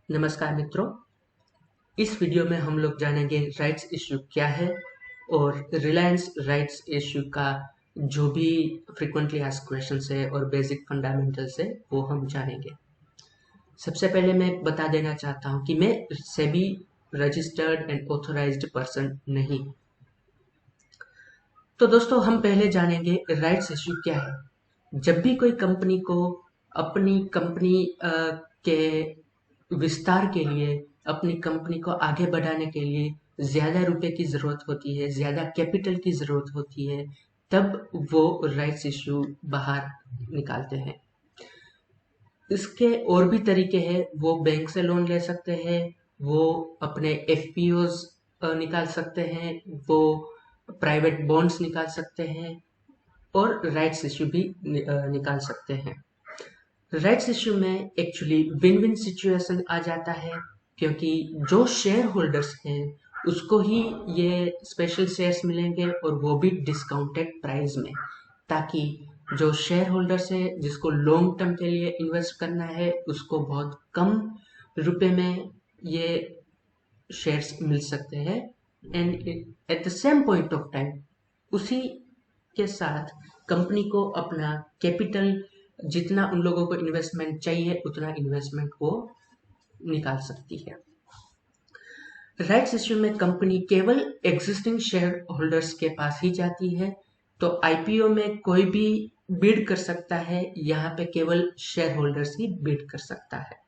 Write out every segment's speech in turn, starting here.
नमस्कार मित्रों, इस वीडियो में हम लोग जानेंगे राइट्स इश्यू क्या है और रिलायंस राइट्स इश्यू का जो भी फ्रीक्वेंटली आस्क्ड क्वेश्चंस है और बेसिक फंडामेंटल्स है वो हम जानेंगे। सबसे पहले मैं बता देना चाहता हूँ कि मैं SEBI registered and authorised person नहीं। तो दोस्तों हम पहले जानेंगे राइट्स इश्यू क्या है। जब भी कोई कंपनी को अपनी कंपनी के विस्तार के लिए, अपनी कंपनी को आगे बढ़ाने के लिए ज़्यादा रुपए की ज़रूरत होती है, ज़्यादा कैपिटल की ज़रूरत होती है, तब वो राइट्स इश्यू बाहर निकालते हैं। इसके और भी तरीके हैं, वो बैंक से लोन ले सकते हैं, वो अपने एफपीओज निकाल सकते हैं, वो प्राइवेट बॉन्ड्स निकाल सकते हैं और राइट्स इश्यू भी निकाल सकते हैं। राइट्स इश्यू में एक्चुअली विन विन सिचुएशन आ जाता है, क्योंकि जो शेयर होल्डर्स हैं उसको ही ये स्पेशल शेयर्स मिलेंगे और वो भी डिस्काउंटेड प्राइस में, ताकि जो शेयर होल्डर्स है जिसको लॉन्ग टर्म के लिए इन्वेस्ट करना है उसको बहुत कम रुपए में ये शेयर्स मिल सकते हैं। And at the same point of time उसी के साथ कंपनी को अपना कैपिटल, जितना उन लोगों को इन्वेस्टमेंट चाहिए उतना इन्वेस्टमेंट वो निकाल सकती है। राइट्स इश्यू में कंपनी केवल एग्जिस्टिंग शेयर होल्डर्स के पास ही जाती है, तो आईपीओ में कोई भी बिड कर सकता है, यहाँ पे केवल शेयर होल्डर्स ही बिड कर सकता है।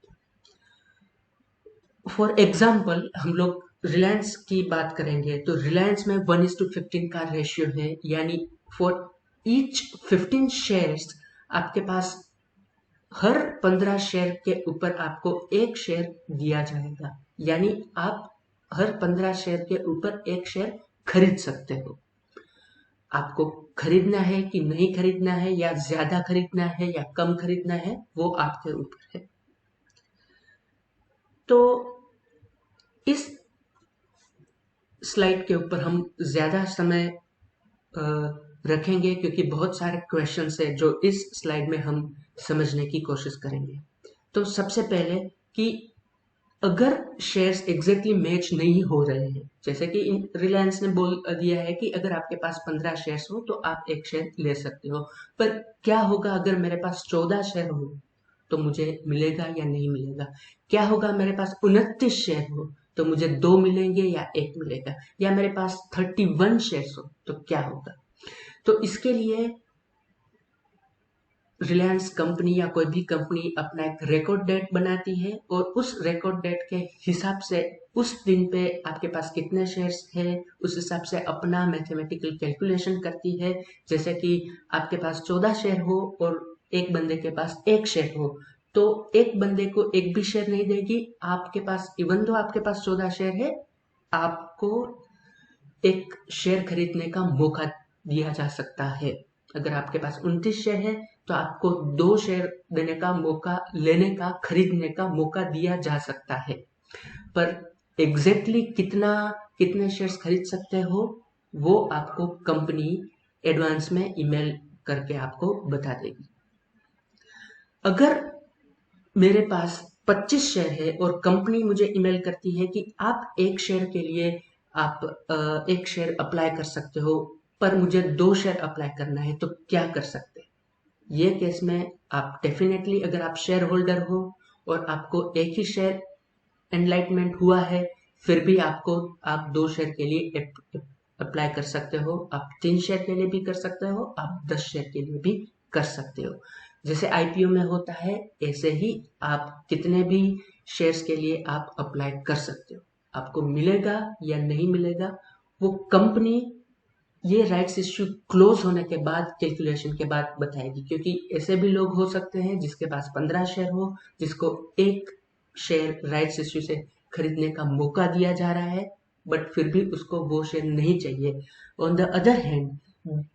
फॉर एग्जाम्पल हम लोग रिलायंस की बात करेंगे तो रिलायंस में 1:15 का रेशियो है, यानी फॉर ईच 15 शेयर्स आपके पास हर 15 शेयर के ऊपर आपको एक शेयर दिया जाएगा, यानी आप हर 15 शेयर के ऊपर एक शेयर खरीद सकते हो। आपको खरीदना है कि नहीं खरीदना है, या ज्यादा खरीदना है या कम खरीदना है, वो आपके ऊपर है। तो इस स्लाइड के ऊपर हम ज्यादा समय रखेंगे, क्योंकि बहुत सारे क्वेश्चंस है जो इस स्लाइड में हम समझने की कोशिश करेंगे। तो सबसे पहले कि अगर शेयर्स एग्जैक्टली मैच नहीं हो रहे हैं, जैसे कि रिलायंस ने बोल दिया है कि अगर आपके पास 15 शेयर्स हो तो आप एक शेयर ले सकते हो, पर क्या होगा अगर मेरे पास 14 शेयर हो तो मुझे मिलेगा या नहीं मिलेगा? क्या होगा मेरे पास 29 शेयर हो तो मुझे 2 मिलेंगे या 1 मिलेगा? या मेरे पास 31 शेयर्स हो तो क्या होगा? तो इसके लिए रिलायंस कंपनी या कोई भी कंपनी अपना एक रिकॉर्ड डेट बनाती है, और उस रिकॉर्ड डेट के हिसाब से उस दिन पे आपके पास कितने शेयर्स है उस हिसाब से अपना मैथमेटिकल कैलकुलेशन करती है। जैसे कि आपके पास 14 शेयर हो और एक बंदे के पास एक शेयर हो, तो एक बंदे को एक भी शेयर नहीं देगी। आपके पास इवन दो आपके पास 14 शेयर है, आपको एक शेयर खरीदने का मौका दिया जा सकता है। अगर आपके पास 29 शेयर है तो आपको 2 शेयर देने का मौका, लेने का, खरीदने का मौका दिया जा सकता है। पर एग्जैक्टली कितने शेयर्स खरीद सकते हो वो आपको कंपनी एडवांस में ईमेल करके आपको बता देगी। अगर मेरे पास 25 शेयर है और कंपनी मुझे ईमेल करती है कि आप एक शेयर के लिए आप एक शेयर अप्लाई कर सकते हो, पर मुझे 2 शेयर अप्लाई करना है, तो क्या कर सकते हैं? ये केस में आप डेफिनेटली, अगर आप शेयर होल्डर हो और आपको एक ही शेयर एनलाइटमेंट हुआ है, फिर भी आप 2 शेयर के लिए अप्लाई कर सकते हो, आप 3 शेयर के लिए भी कर सकते हो, आप 10 शेयर के लिए भी कर सकते हो। जैसे आईपीओ में होता है, ऐसे ही आप कितने भी शेयर्स के लिए आप अप्लाई कर सकते हो। आपको मिलेगा या नहीं मिलेगा वो कंपनी ये राइट्स इश्यू क्लोज होने के बाद, कैलकुलेशन के बाद बताएगी, क्योंकि ऐसे भी लोग हो सकते हैं जिसके पास 15 शेयर हो, जिसको एक शेयर राइट्स इश्यू से खरीदने का मौका दिया जा रहा है, बट फिर भी उसको वो शेयर नहीं चाहिए। ऑन द अदर हैंड,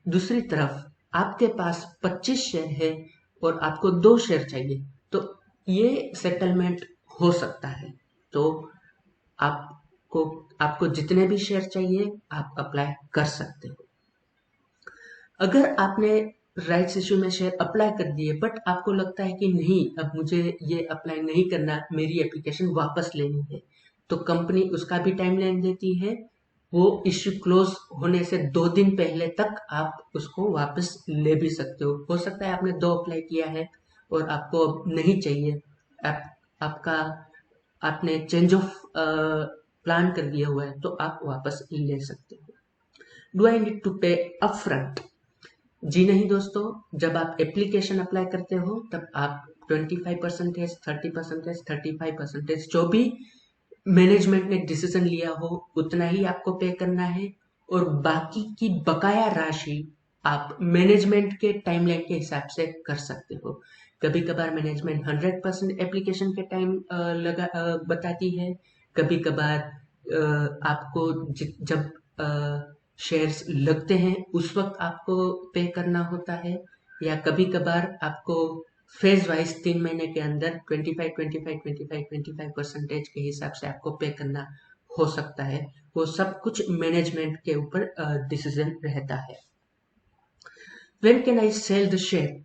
दूसरी तरफ आपके पास 25 शेयर है और आपको 2 शेयर चाहिए, तो ये सेटलमेंट हो सकता है। तो आपको आपको जितने भी शेयर चाहिए आप अप्लाई कर सकते हो। अगर आपने राइट्स इश्यू में शेयर अप्लाई कर दिए, बट आपको लगता है कि नहीं, अब मुझे ये अप्लाई नहीं करना, मेरी एप्लीकेशन वापस लेनी है, तो कंपनी उसका भी टाइमलाइन देती है। वो इश्यू क्लोज होने से 2 दिन पहले तक आप उसको वापस ले भी सकते हो सकता है आपने 2 अप्लाई किया है और आपको अब नहीं चाहिए, आप आपका आपने चेंज ऑफ प्लान कर दिया हुआ है, तो आप वापस ले सकते हो। डू आई नीड टू पे अप फ्रंट? जी नहीं दोस्तों, जब आप एप्लीकेशन अप्लाई करते हो तब आप 25%, 30%, 35% जो भी मैनेजमेंट ने डिसीजन लिया हो उतना ही आपको पे करना है, और बाकी की बकाया राशि आप मैनेजमेंट के टाइमलाइन के हिसाब से कर सकते हो। कभी कभार मैनेजमेंट 100% एप्लीकेशन के टाइम बताती है, कभी कभार आपको जब शेयर्स लगते हैं उस वक्त आपको पे करना होता है, या कभी कभार आपको फेज वाइज 3 महीने के अंदर 25 के हिसाब से आपको पे करना हो सकता है। वो सब कुछ मैनेजमेंट के ऊपर डिसीजन रहता है। When can I sell the share?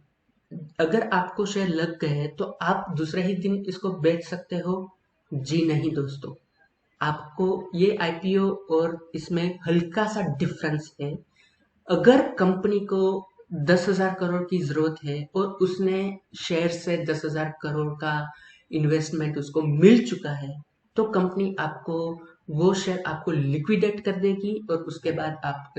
अगर आपको शेयर लग गए तो आप दूसरे ही दिन इसको बेच सकते हो? जी नहीं दोस्तों, आपको ये आईपीओ और इसमें हल्का सा डिफरेंस है। अगर कंपनी को 10,000 करोड़ की जरूरत है और उसने शेयर से 10,000 करोड़ का इन्वेस्टमेंट उसको मिल चुका है, तो कंपनी आपको वो शेयर आपको लिक्विडेट कर देगी और उसके बाद आप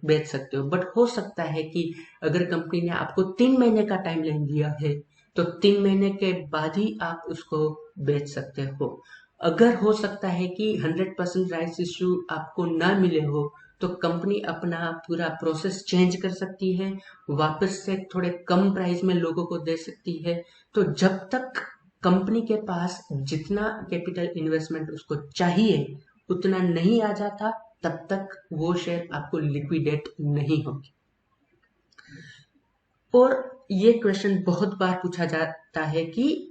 बेच सकते हो। बट हो सकता है कि अगर कंपनी ने आपको 3 महीने का टाइम लाइन दिया है, तो 3 महीने के बाद ही आप उसको बेच सकते हो। अगर हो सकता है कि 100% राइट्स इश्यू आपको ना मिले हो, तो कंपनी अपना पूरा प्रोसेस चेंज कर सकती है, वापस से थोड़े कम प्राइस में लोगों को दे सकती है। तो जब तक कंपनी के पास जितना कैपिटल इन्वेस्टमेंट उसको चाहिए उतना नहीं आ जाता, तब तक वो शेयर आपको लिक्विडेट नहीं होगी। और ये क्वेश्चन बहुत बार पूछा जाता है कि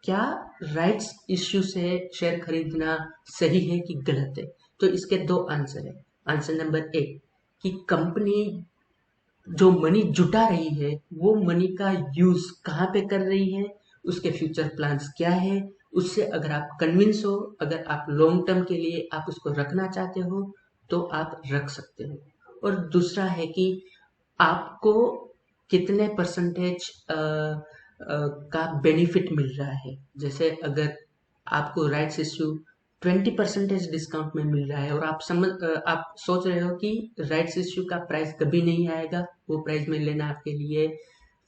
क्या राइट्स इश्यू से शेयर खरीदना सही है कि गलत है? तो इसके 2 आंसर है। आंसर नंबर 1 कि कंपनी जो मनी जुटा रही है वो मनी का यूज कहाँ पे कर रही है, उसके फ्यूचर प्लान्स क्या है, उससे अगर आप कन्विंस हो, अगर आप लॉन्ग टर्म के लिए आप उसको रखना चाहते हो तो आप रख सकते हो। और दूसरा है कि आपको कितने परसेंटेज का बेनिफिट मिल रहा है। जैसे अगर आपको राइट्स इश्यू 20% डिस्काउंट में मिल रहा है और आप सोच रहे हो कि राइट्स इश्यू का प्राइस कभी नहीं आएगा, वो प्राइस में लेना आपके लिए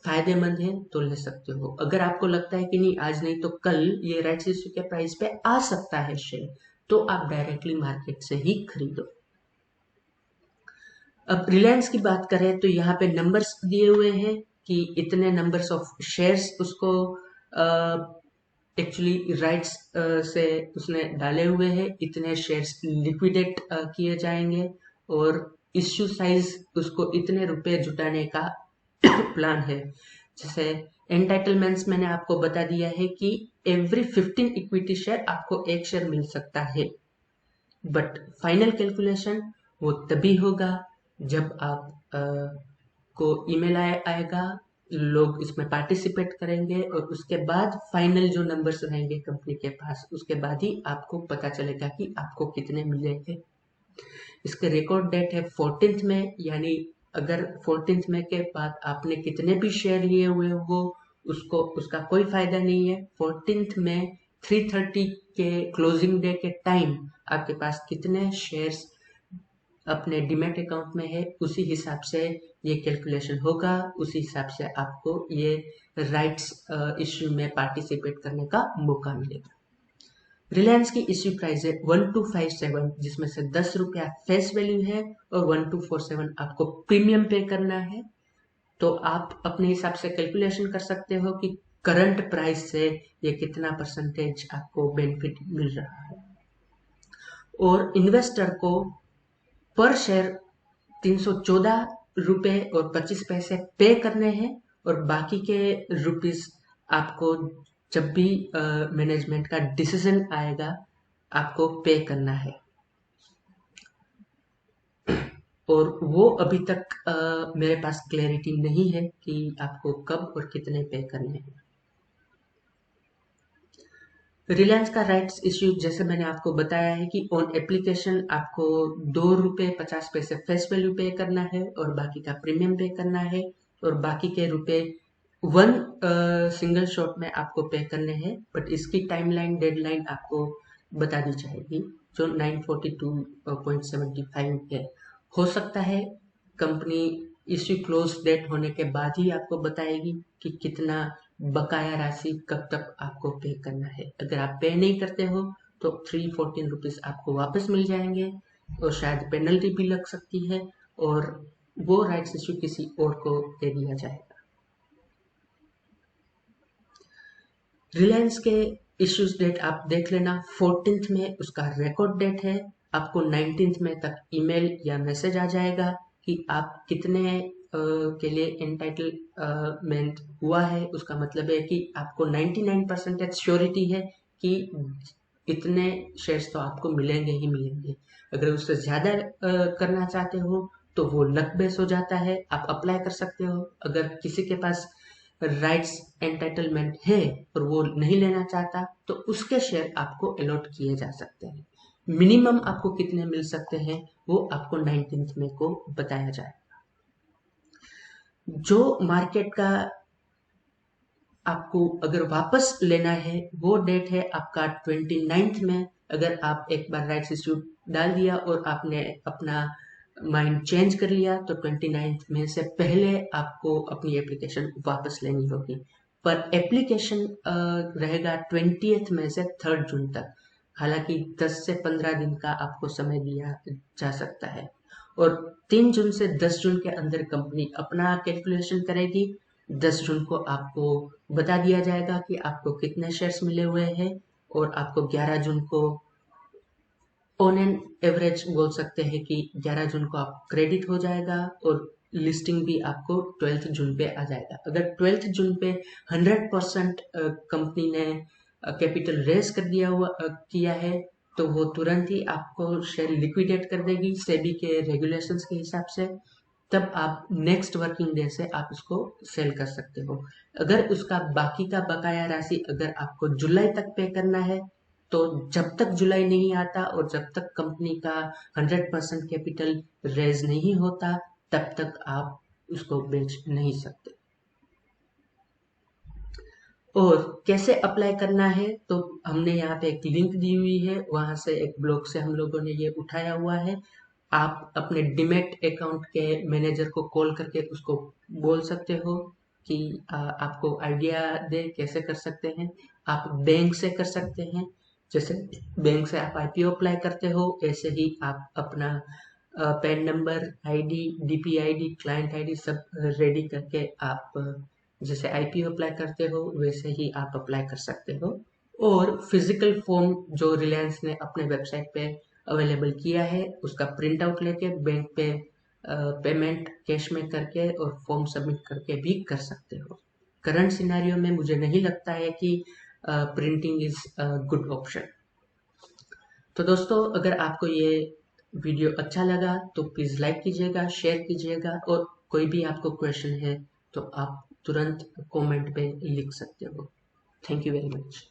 फायदेमंद है, तो ले सकते हो। अगर आपको लगता है कि नहीं, आज नहीं तो कल ये राइट्स इश्यू के प्राइस पे आ सकता है शेयर, तो आप डायरेक्टली मार्केट से ही खरीदो। अब रिलायंस की बात करें तो यहाँ पे नंबर्स दिए हुए हैं कि इतने नंबर्स ऑफ शेयर्स उसको एक्चुअली राइट्स से उसने डाले हुए हैं, इतने शेयर्स लिक्विडेट किए जाएंगे, और इश्यू साइज उसको इतने रुपए जुटाने का प्लान है। जैसे एंटाइटलमेंट्स मैंने आपको बता दिया है कि एवरी 15 इक्विटी शेयर आपको एक शेयर मिल सकता है, बट फाइनल कैलकुलेशन वो तभी होगा जब आप को ईमेल आएगा, लोग इसमें पार्टिसिपेट करेंगे और उसके बाद फाइनल जो नंबर्स रहेंगे कंपनी के पास, उसके बाद ही आपको पता चलेगा कि आपको कितने मिले हैं। इसके रिकॉर्ड डेट है 14th में, यानी अगर 14th में के बाद आपने कितने भी शेयर लिए हुए हो उसको उसका कोई फायदा नहीं है। 14th में 3:30 के क्लोजिंग डे के टाइम आपके पास कितने शेयर्स अपने डीमैट अकाउंट में है, उसी हिसाब से ये कैलकुलेशन होगा, उसी हिसाब से आपको ये राइट्स इश्यू में पार्टिसिपेट करने का मौका मिलेगा। रिलायंस की इश्यू प्राइस है 1257, जिसमें से 10 रुपया फेस वैल्यू है और 1247 आपको प्रीमियम पे करना है। तो आप अपने हिसाब से कैलकुलेशन कर सकते हो कि करंट प्राइस से ये कितना परसेंटेज आपको बेनिफिट मिल रहा है। और इन्वेस्टर को पर शेयर 314 रुपए और 25 पैसे पे करने हैं, और बाकी के रुपीस आपको जब भी मैनेजमेंट का डिसीजन आएगा आपको पे करना है। और वो अभी तक मेरे पास क्लैरिटी नहीं है कि आपको कब और कितने पे करने हैं। रिलायंस का राइट्स इश्यू जैसे मैंने आपको बताया है कि ऑन एप्लीकेशन आपको ₹2.50 फेस वैल्यू पे करना है और बाकी का प्रीमियम पे करना है, और बाकी के रुपए वन सिंगल शॉट में आपको पे करने हैं। बट इसकी टाइमलाइन डेडलाइन आपको बता दी जाएगी जो 9/42/75 है। हो सकता है कंपनी इश्यू क्लोज डेट होने के बाद ही आपको बताएगी कि कितना बकाया राशि कब तक आपको पे करना है। अगर आप पे नहीं करते हो तो ₹314 आपको वापस मिल जाएंगे, और शायद पेनल्टी भी लग सकती है, और वो राइट्स इश्यू किसी और को दे दिया जाएगा। रिलायंस के इश्यूज डेट आप देख लेना, 14th में उसका रिकॉर्ड डेट है। आपको 19th में तक ईमेल या मैसेज आ जाएगा कि आप कितने के लिए एंटाइटलमेंट हुआ है। उसका मतलब है कि आपको 99% श्योरिटी है कि इतने शेयर्स तो आपको मिलेंगे ही मिलेंगे। अगर उससे ज़्यादा करना चाहते हो तो वो लक बेस हो जाता है, आप अप्लाई कर सकते हो। अगर किसी के पास राइट्स एंटाइटलमेंट है और वो नहीं लेना चाहता तो उसके शेयर आपको अलॉट किए जा सकते हैं। मिनिमम आपको कितने मिल सकते हैं वो आपको 19th में को बताया जाए। जो मार्केट का आपको अगर वापस लेना है वो डेट है आपका 29th में। अगर आप एक बार राइट्स इश्यू डाल दिया और आपने अपना माइंड चेंज कर लिया तो 29th में से पहले आपको अपनी एप्लीकेशन वापस लेनी होगी। पर एप्लीकेशन रहेगा 20th में से 3rd जून तक। हालांकि 10 से 15 दिन का आपको समय दिया जा सकता है, और 3 जून से 10 जून के अंदर कंपनी अपना कैलकुलेशन करेगी। 10 जून को आपको बता दिया जाएगा कि आपको कितने शेयर्स मिले हुए हैं, और आपको 11 जून को ऑन एन एवरेज बोल सकते हैं कि 11 जून को आप क्रेडिट हो जाएगा, और लिस्टिंग भी आपको 12 जून पे आ जाएगा। अगर 12 जून पे 100% कंपनी ने कैपिटल रेज कर किया है तो वो तुरंत ही आपको शेयर लिक्विडेट कर देगी सेबी के रेगुलेशंस के हिसाब से। तब आप नेक्स्ट वर्किंग डे से आप इसको सेल कर सकते हो। अगर उसका बाकी का बकाया राशि अगर आपको जुलाई तक पे करना है तो जब तक जुलाई नहीं आता और जब तक कंपनी का 100% कैपिटल रेज नहीं होता तब तक आप उसको बेच नहीं सकते। और कैसे अप्लाई करना है तो हमने यहाँ पे एक लिंक दी हुई है, वहां से एक ब्लॉग से हम लोगों ने ये उठाया हुआ है। आप अपने डीमैट अकाउंट के मैनेजर को कॉल करके उसको बोल सकते हो कि आपको आइडिया दे कैसे कर सकते हैं। आप बैंक से कर सकते हैं, जैसे बैंक से आप आईपीओ अप्लाई करते हो ऐसे ही आप अपना pan number, ID, DP ID, client ID सब रेडी करके आप जैसे आईपीओ अप्लाई करते हो वैसे ही आप अप्लाई कर सकते हो। और फिजिकल फॉर्म जो रिलायंस ने अपने वेबसाइट पे अवेलेबल किया है उसका प्रिंट आउट लेके बैंक पे पेमेंट कैश में करके और फॉर्म सबमिट करके भी कर सकते हो। करंट सिनेरियो में मुझे नहीं लगता है कि प्रिंटिंग इज गुड ऑप्शन। तो दोस्तों अगर आपको ये वीडियो अच्छा लगा तो प्लीज़ लाइक कीजिएगा, शेयर कीजिएगा, और कोई भी आपको क्वेश्चन है तो आप तुरंत कमेंट पे लिख सकते हो। Thank you very much.